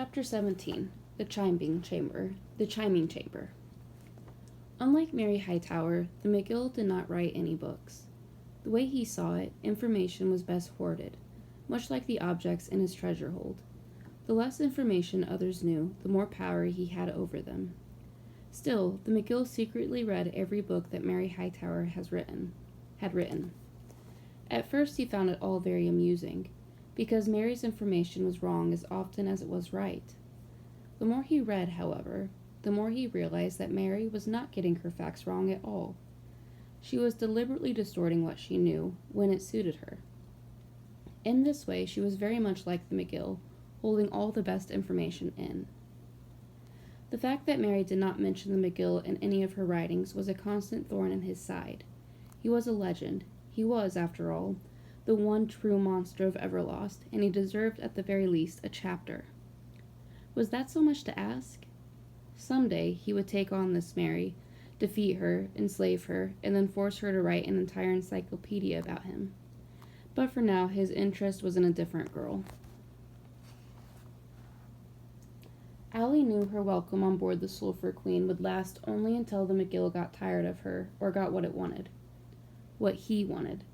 Chapter 17. The Chiming Chamber. Unlike Mary Hightower, the McGill did not write any books. The way he saw it, information was best hoarded, much like the objects in his treasure hold. The less information others knew, the more power he had over them. Still, the McGill secretly read every book that Mary Hightower had written. At first he found it all very amusing, because Mary's information was wrong as often as it was right. The more he read, however, the more he realized that Mary was not getting her facts wrong at all. She was deliberately distorting what she knew when it suited her. In this way, she was very much like the McGill, holding all the best information in. The fact that Mary did not mention the McGill in any of her writings was a constant thorn in his side. He was a legend. He was, after all, the one true monster of Everlost, and he deserved at the very least a chapter. Was that so much to ask? Someday he would take on this Mary, defeat her, enslave her, and then force her to write an entire encyclopedia about him. But for now, his interest was in a different girl. Allie knew her welcome on board the Sulphur Queen would last only until the McGill got tired of her or got what it wanted. What he wanted.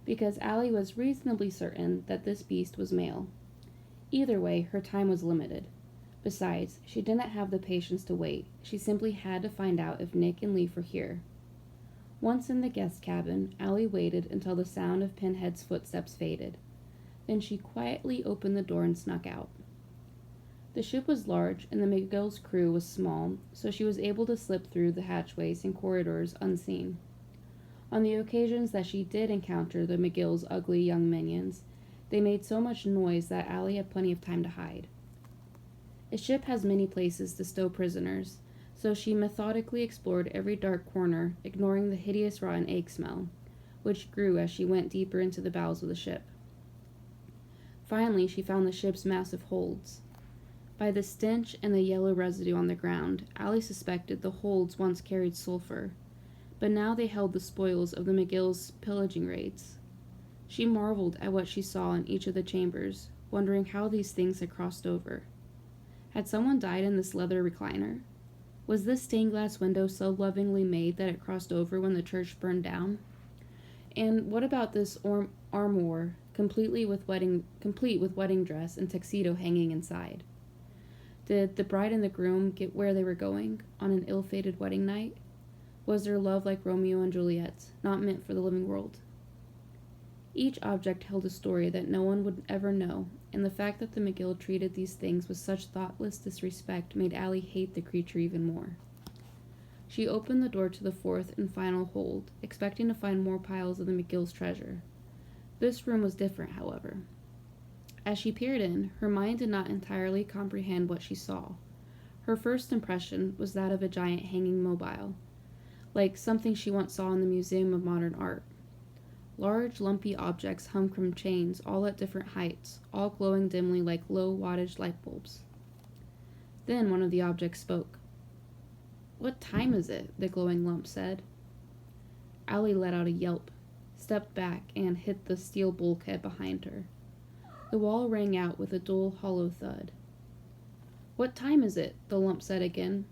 Because Allie was reasonably certain that this beast was male. Either way, her time was limited. Besides, she didn't have the patience to wait. She simply had to find out if Nick and Leaf were here. Once in the guest cabin, Allie waited until the sound of Pinhead's footsteps faded. Then she quietly opened the door and snuck out. The ship was large, and the McGill's crew was small, so she was able to slip through the hatchways and corridors unseen. On the occasions that she did encounter the McGill's ugly young minions, they made so much noise that Allie had plenty of time to hide. A ship has many places to stow prisoners, so she methodically explored every dark corner, ignoring the hideous rotten egg smell, which grew as she went deeper into the bowels of the ship. Finally, she found the ship's massive holds. By the stench and the yellow residue on the ground, Allie suspected the holds once carried sulfur, but now they held the spoils of the McGill's pillaging raids. She marveled at what she saw in each of the chambers, wondering how these things had crossed over. Had someone died in this leather recliner? Was this stained glass window so lovingly made that it crossed over when the church burned down? And what about this armoire, complete with wedding dress and tuxedo hanging inside? Did the bride and the groom get where they were going on an ill-fated wedding night? Was their love like Romeo and Juliet's, not meant for the living world? Each object held a story that no one would ever know, and the fact that the McGill treated these things with such thoughtless disrespect made Allie hate the creature even more. She opened the door to the fourth and final hold, expecting to find more piles of the McGill's treasure. This room was different, however. As she peered in, her mind did not entirely comprehend what she saw. Her first impression was that of a giant hanging mobile, like something she once saw in the Museum of Modern Art. Large, lumpy objects hung from chains, all at different heights, all glowing dimly like low-wattage light bulbs. Then one of the objects spoke. "What time is it?" the glowing lump said. Allie let out a yelp, stepped back, and hit the steel bulkhead behind her. The wall rang out with a dull, hollow thud. "What time is it?" the lump said again.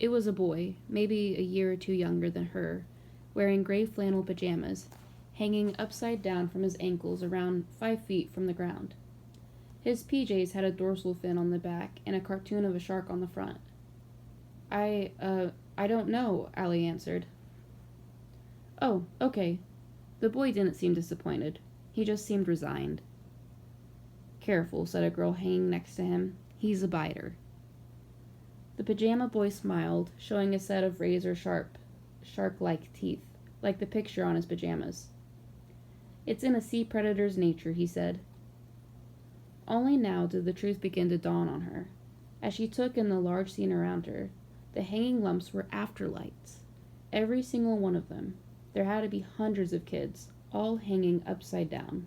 It was a boy, maybe a year or two younger than her, wearing gray flannel pajamas, hanging upside down from his ankles around 5 feet from the ground. His PJs had a dorsal fin on the back and a cartoon of a shark on the front. I don't know," Allie answered. "Oh, okay." The boy didn't seem disappointed. He just seemed resigned. "Careful," said a girl hanging next to him. "He's a biter." The pajama boy smiled, showing a set of razor-sharp, shark-like teeth, like the picture on his pajamas. "It's in a sea predator's nature," he said. Only now did the truth begin to dawn on her. As she took in the large scene around her, the hanging lumps were afterlights. Every single one of them. There had to be hundreds of kids, all hanging upside down.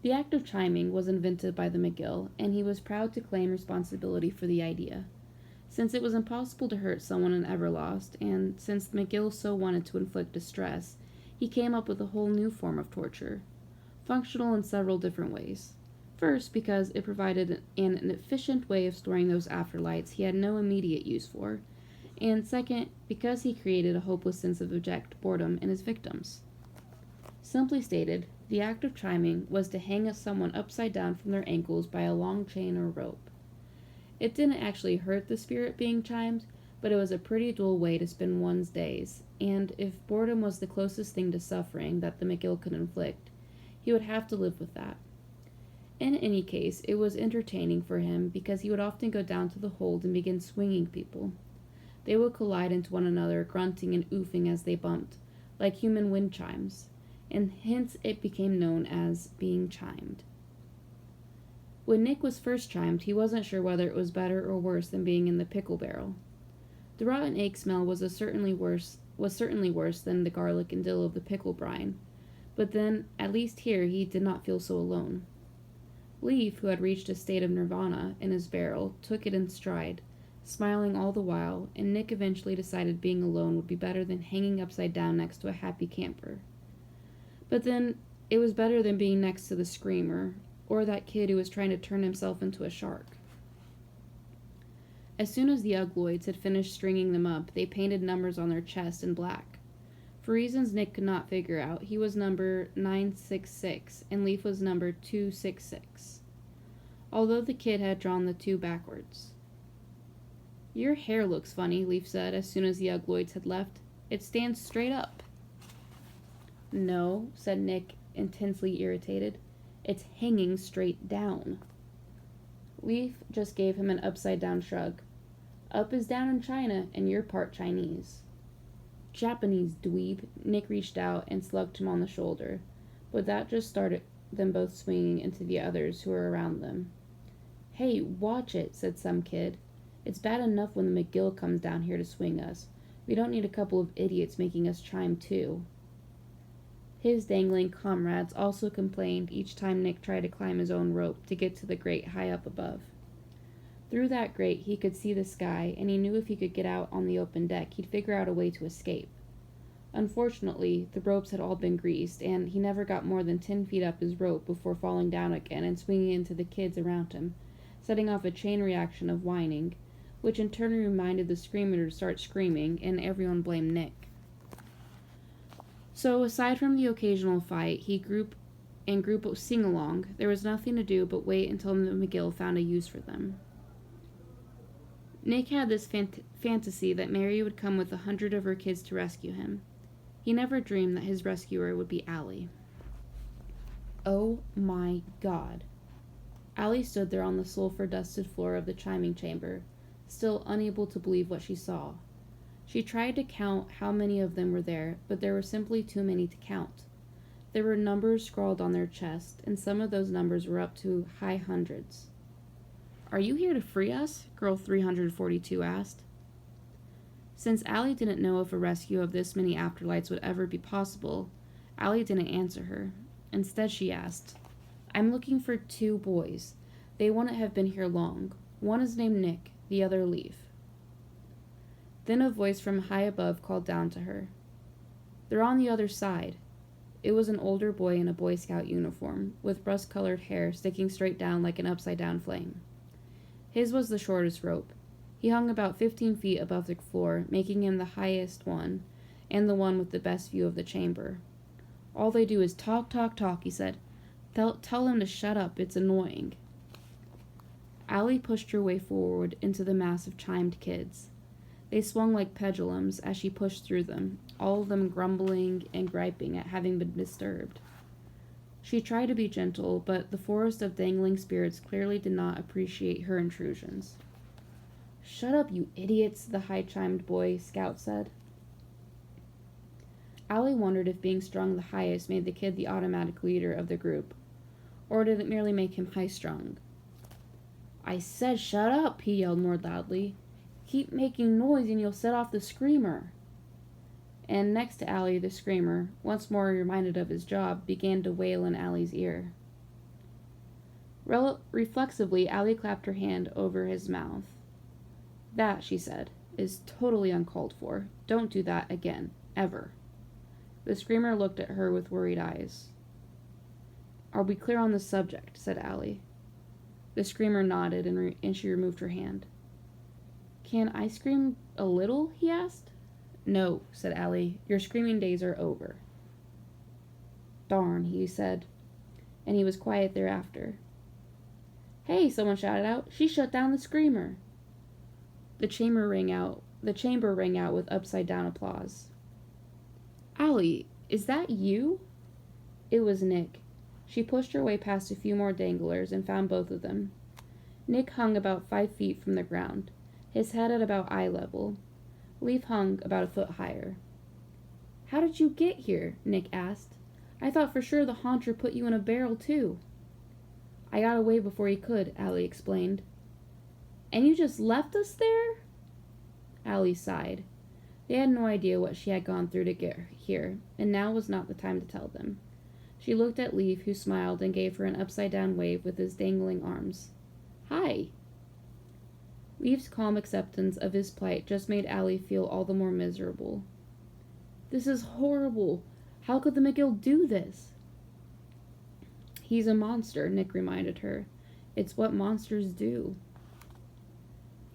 The act of chiming was invented by the McGill, and he was proud to claim responsibility for the idea. Since it was impossible to hurt someone in Everlost, and since the McGill so wanted to inflict distress, he came up with a whole new form of torture, functional in several different ways. First, because it provided an efficient way of storing those afterlights he had no immediate use for, and second, because he created a hopeless sense of abject boredom in his victims. Simply stated, the act of chiming was to hang someone upside down from their ankles by a long chain or rope. It didn't actually hurt the spirit being chimed, but it was a pretty dull way to spend one's days, and if boredom was the closest thing to suffering that the McGill could inflict, he would have to live with that. In any case, it was entertaining for him because he would often go down to the hold and begin swinging people. They would collide into one another, grunting and oofing as they bumped, like human wind chimes, and hence it became known as being chimed. When Nick was first chimed, he wasn't sure whether it was better or worse than being in the pickle barrel. The rotten egg smell was certainly worse than the garlic and dill of the pickle brine, but then, at least here, he did not feel so alone. Leaf, who had reached a state of nirvana in his barrel, took it in stride, smiling all the while, and Nick eventually decided being alone would be better than hanging upside down next to a happy camper. But then, it was better than being next to the screamer, or that kid who was trying to turn himself into a shark. As soon as the Ugloids had finished stringing them up, they painted numbers on their chest in black. For reasons Nick could not figure out, he was number 966, and Leaf was number 266, although the kid had drawn the 2 backwards. "Your hair looks funny," Leaf said as soon as the Ugloids had left. "It stands straight up." "No," said Nick, intensely irritated. "It's hanging straight down." Leaf just gave him an upside-down shrug. "Up is down in China, and you're part Chinese." "Japanese dweeb." Nick reached out and slugged him on the shoulder, but that just started them both swinging into the others who were around them. "Hey, watch it," said some kid. "It's bad enough when the McGill comes down here to swing us. We don't need a couple of idiots making us chime too." His dangling comrades also complained each time Nick tried to climb his own rope to get to the grate high up above. Through that grate he could see the sky, and he knew if he could get out on the open deck he'd figure out a way to escape. Unfortunately, the ropes had all been greased, and he never got more than 10 feet up his rope before falling down again and swinging into the kids around him, setting off a chain reaction of whining, which in turn reminded the screamer to start screaming, and everyone blamed Nick. So, aside from the occasional fight, group sing-along, there was nothing to do but wait until the McGill found a use for them. Nick had this fantasy that Mary would come with 100 of her kids to rescue him. He never dreamed that his rescuer would be Allie. Oh my God. Allie stood there on the sulfur-dusted floor of the chiming chamber, still unable to believe what she saw. She tried to count how many of them were there, but there were simply too many to count. There were numbers scrawled on their chest, and some of those numbers were up to high hundreds. "Are you here to free us?" Girl 342 asked. Since Allie didn't know if a rescue of this many afterlights would ever be possible, Allie didn't answer her. Instead, she asked, "I'm looking for 2 boys. They wouldn't have been here long. One is named Nick, the other Leaf." Then a voice from high above called down to her. "They're on the other side." It was an older boy in a Boy Scout uniform, with rust-colored hair sticking straight down like an upside-down flame. His was the shortest rope. He hung about 15 feet above the floor, making him the highest one, and the one with the best view of the chamber. "All they do is talk, talk, talk," he said. Tell them to shut up, it's annoying." Allie pushed her way forward into the mass of chimed kids. They swung like pendulums as she pushed through them, all of them grumbling and griping at having been disturbed. She tried to be gentle, but the forest of dangling spirits clearly did not appreciate her intrusions. "Shut up, you idiots," the high-chimed Boy Scout said. Allie wondered if being strung the highest made the kid the automatic leader of the group, or did it merely make him high-strung. "I said shut up," he yelled more loudly. "Keep making noise and you'll set off the screamer." And next to Allie, the screamer, once more reminded of his job, began to wail in Allie's ear. Reflexively, Allie clapped her hand over his mouth. "That," she said, "is totally uncalled for. Don't do that again. Ever." The screamer looked at her with worried eyes. "Are we clear on the subject?" said Allie. The screamer nodded and she removed her hand. Can I scream a little? He asked. No, said Allie. Your screaming days are over. Darn, he said, and he was quiet thereafter. Hey, someone shouted out. She shut down the screamer. The chamber rang out with upside down applause. Allie, is that you? It was Nick. She pushed her way past a few more danglers and found both of them. Nick hung about 5 feet from the ground, his head at about eye level. Leaf hung about a foot higher. How did you get here? Nick asked. I thought for sure the haunter put you in a barrel, too. I got away before he could, Allie explained. And you just left us there? Allie sighed. They had no idea what she had gone through to get here, and now was not the time to tell them. She looked at Leaf, who smiled and gave her an upside-down wave with his dangling arms. Hi. Leaf's calm acceptance of his plight just made Allie feel all the more miserable. This is horrible. How could the McGill do this? He's a monster, Nick reminded her. It's what monsters do.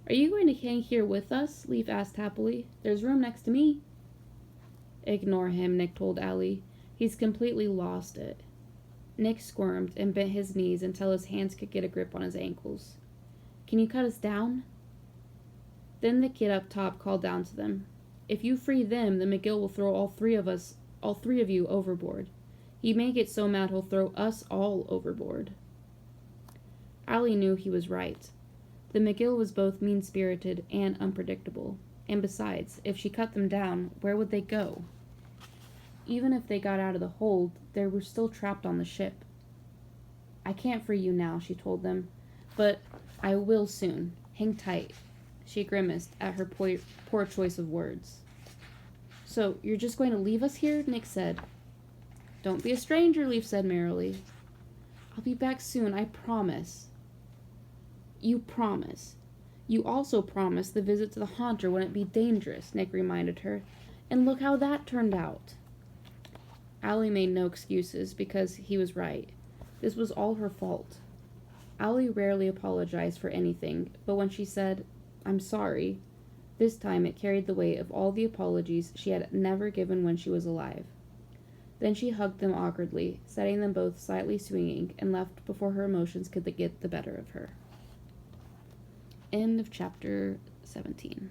Are you going to hang here with us? Leaf asked happily. There's room next to me. Ignore him, Nick told Allie. He's completely lost it. Nick squirmed and bent his knees until his hands could get a grip on his ankles. Can you cut us down? Then the kid up top called down to them. If you free them, the McGill will throw all three of you overboard. He may get so mad he'll throw us all overboard. Allie knew he was right. The McGill was both mean-spirited and unpredictable, and besides, if she cut them down, where would they go? Even if they got out of the hold, they were still trapped on the ship. I can't free you now, she told them, but I will soon. Hang tight. She grimaced at her poor choice of words. So, you're just going to leave us here? Nick said. Don't be a stranger, Leaf said merrily. I'll be back soon, I promise. You promise. You also promised the visit to the haunter wouldn't be dangerous, Nick reminded her. And look how that turned out. Allie made no excuses because he was right. This was all her fault. Allie rarely apologized for anything, but when she said, I'm sorry, this time it carried the weight of all the apologies she had never given when she was alive. Then she hugged them awkwardly, setting them both slightly swinging, and left before her emotions could get the better of her. End of chapter 17.